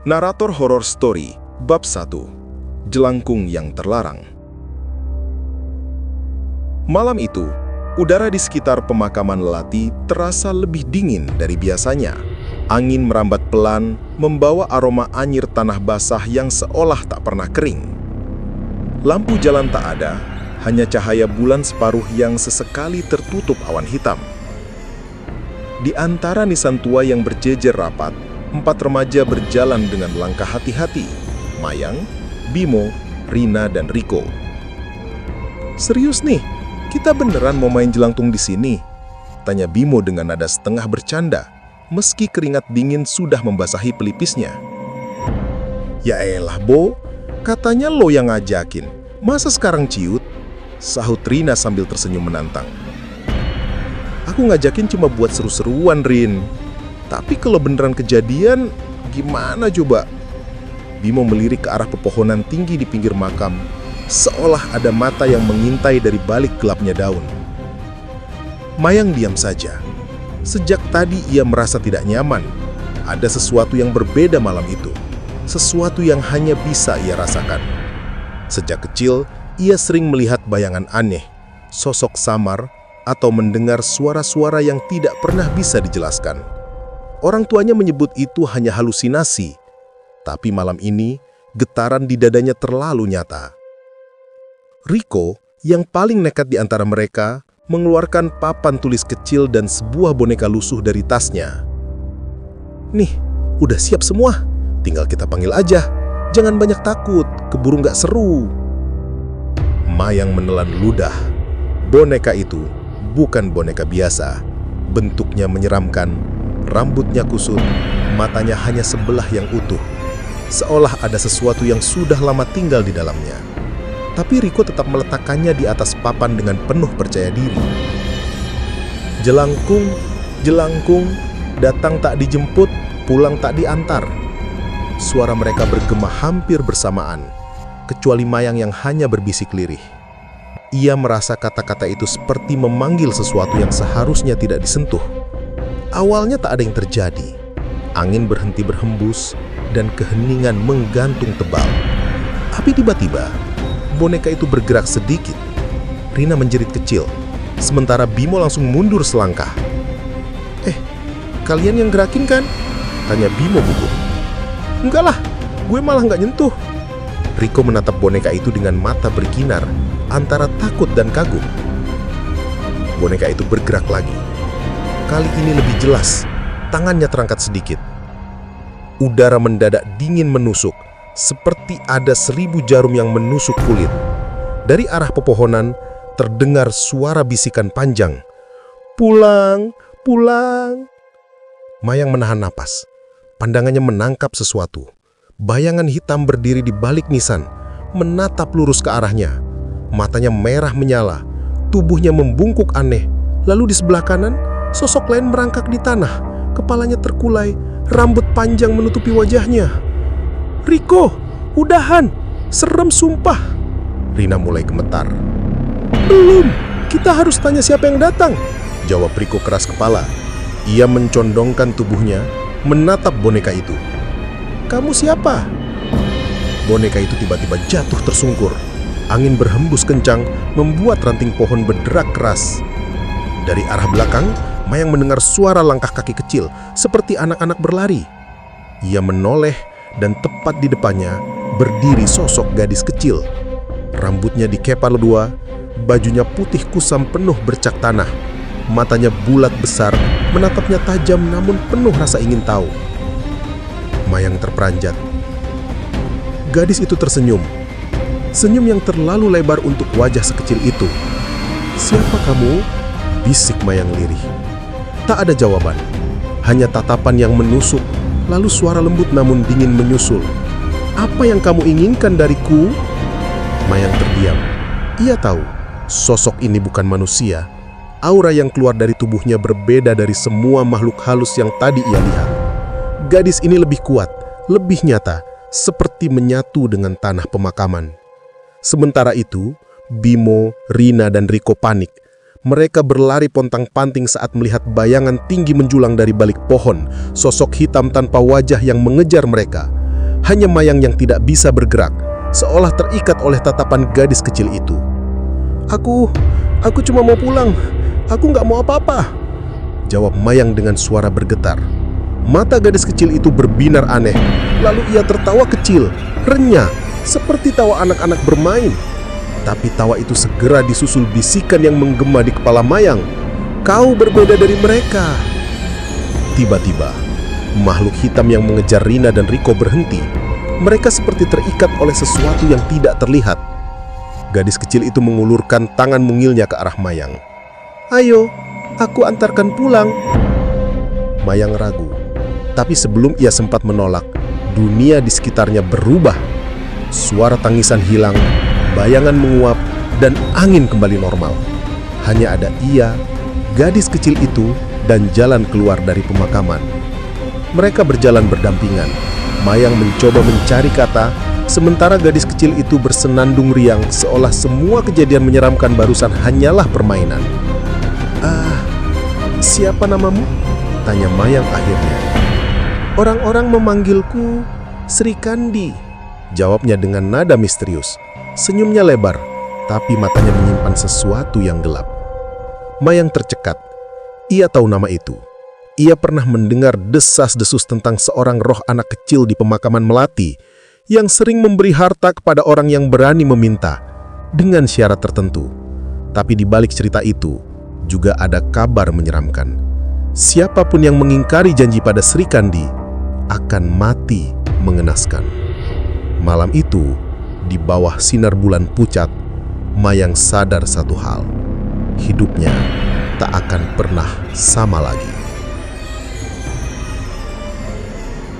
Narator Horror Story, Bab 1, Jelangkung yang Terlarang. Malam itu, udara di sekitar pemakaman Lelati terasa lebih dingin dari biasanya. Angin merambat pelan, membawa aroma anyir tanah basah yang seolah tak pernah kering. Lampu jalan tak ada, hanya cahaya bulan separuh yang sesekali tertutup awan hitam. Di antara nisan tua yang berjejer rapat, 4 remaja berjalan dengan langkah hati-hati. Mayang, Bimo, Rina, dan Riko. "Serius nih, kita beneran mau main jelangkung di sini?" tanya Bimo dengan nada setengah bercanda, meski keringat dingin sudah membasahi pelipisnya. "Ya elah, Bo, katanya lo yang ngajakin. Masa sekarang ciut?" sahut Rina sambil tersenyum menantang. "Aku ngajakin cuma buat seru-seruan, Rin. Tapi kalau beneran kejadian, gimana coba?" Bimo melirik ke arah pepohonan tinggi di pinggir makam, seolah ada mata yang mengintai dari balik gelapnya daun. Mayang diam saja. Sejak tadi ia merasa tidak nyaman. Ada sesuatu yang berbeda malam itu. Sesuatu yang hanya bisa ia rasakan. Sejak kecil, ia sering melihat bayangan aneh, sosok samar, atau mendengar suara-suara yang tidak pernah bisa dijelaskan. Orang tuanya menyebut itu hanya halusinasi, tapi malam ini getaran di dadanya terlalu nyata. Riko, yang paling nekat di antara mereka, mengeluarkan papan tulis kecil dan sebuah boneka lusuh dari tasnya. "Nih, udah siap semua, tinggal kita panggil aja. Jangan banyak takut, keburu nggak seru." Mayang menelan ludah. Boneka itu bukan boneka biasa. Bentuknya menyeramkan. Rambutnya kusut, matanya hanya sebelah yang utuh, seolah ada sesuatu yang sudah lama tinggal di dalamnya. Tapi Riko tetap meletakkannya di atas papan dengan penuh percaya diri. "Jelangkung, jelangkung, datang tak dijemput, pulang tak diantar." Suara mereka bergema hampir bersamaan, kecuali Mayang yang hanya berbisik lirih. Ia merasa kata-kata itu seperti memanggil sesuatu yang seharusnya tidak disentuh. Awalnya tak ada yang terjadi. Angin berhenti berhembus dan keheningan menggantung tebal. Tapi tiba-tiba, boneka itu bergerak sedikit. Rina menjerit kecil, sementara Bimo langsung mundur selangkah. Kalian yang gerakin kan?" tanya Bimo gugup. "Enggak lah, gue malah nggak nyentuh." Riko menatap boneka itu dengan mata berkinar antara takut dan kagum. Boneka itu bergerak lagi. Kali ini lebih jelas, tangannya terangkat sedikit. Udara mendadak dingin menusuk, seperti ada 1000 jarum yang menusuk kulit. Dari arah pepohonan, terdengar suara bisikan panjang. "Pulang, pulang." Mayang menahan napas. Pandangannya menangkap sesuatu. Bayangan hitam berdiri di balik nisan, menatap lurus ke arahnya. Matanya merah menyala, tubuhnya membungkuk aneh. Lalu di sebelah kanan, sosok lain merangkak di tanah, kepalanya terkulai, rambut panjang menutupi wajahnya. "Riko, udahan, serem sumpah." Rina mulai gemetar. "Belum, kita harus tanya siapa yang datang," jawab Riko keras kepala. Ia mencondongkan tubuhnya, menatap boneka itu. "Kamu siapa?" Boneka itu tiba-tiba jatuh tersungkur. Angin berhembus kencang, membuat ranting pohon berderak keras. Dari arah belakang, Mayang mendengar suara langkah kaki kecil, seperti anak-anak berlari. Ia menoleh, dan tepat di depannya berdiri sosok gadis kecil. Rambutnya dikepal dua, bajunya putih kusam penuh bercak tanah. Matanya bulat besar, menatapnya tajam namun penuh rasa ingin tahu. Mayang terperanjat. Gadis itu tersenyum. Senyum yang terlalu lebar untuk wajah sekecil itu. "Siapa kamu?" bisik Mayang lirih. Tak ada jawaban, hanya tatapan yang menusuk, lalu suara lembut namun dingin menyusul. "Apa yang kamu inginkan dariku?" Mayang terdiam. Ia tahu, sosok ini bukan manusia. Aura yang keluar dari tubuhnya berbeda dari semua makhluk halus yang tadi ia lihat. Gadis ini lebih kuat, lebih nyata, seperti menyatu dengan tanah pemakaman. Sementara itu, Bimo, Rina, dan Riko panik. Mereka berlari pontang-panting saat melihat bayangan tinggi menjulang dari balik pohon, sosok hitam tanpa wajah yang mengejar mereka. Hanya Mayang yang tidak bisa bergerak, seolah terikat oleh tatapan gadis kecil itu. Aku cuma mau pulang. Aku nggak mau apa-apa," jawab Mayang dengan suara bergetar. Mata gadis kecil itu berbinar aneh, lalu ia tertawa kecil, renyah, seperti tawa anak-anak bermain. Tapi tawa itu segera disusul bisikan yang menggema di kepala Mayang. "Kau berbeda dari mereka." Tiba-tiba, makhluk hitam yang mengejar Rina dan Riko berhenti. Mereka seperti terikat oleh sesuatu yang tidak terlihat. Gadis kecil itu mengulurkan tangan mungilnya ke arah Mayang. "Ayo, aku antarkan pulang." Mayang ragu, tapi sebelum ia sempat menolak, dunia di sekitarnya berubah. Suara tangisan hilang, bayangan menguap, dan angin kembali normal. Hanya ada ia, gadis kecil itu, dan jalan keluar dari pemakaman. Mereka berjalan berdampingan. Mayang mencoba mencari kata, sementara gadis kecil itu bersenandung riang seolah semua kejadian menyeramkan barusan hanyalah permainan. Siapa namamu?" tanya Mayang akhirnya. "Orang-orang memanggilku Sri Kandi," jawabnya dengan nada misterius. Senyumnya lebar, tapi matanya menyimpan sesuatu yang gelap. Mayang tercekat. Ia tahu nama itu. Ia pernah mendengar desas-desus tentang seorang roh anak kecil di pemakaman Melati yang sering memberi harta kepada orang yang berani meminta dengan syarat tertentu. Tapi di balik cerita itu juga ada kabar menyeramkan. Siapapun yang mengingkari janji pada Sri Kandi akan mati mengenaskan. Malam itu, di bawah sinar bulan pucat, Mayang sadar satu hal. Hidupnya tak akan pernah sama lagi.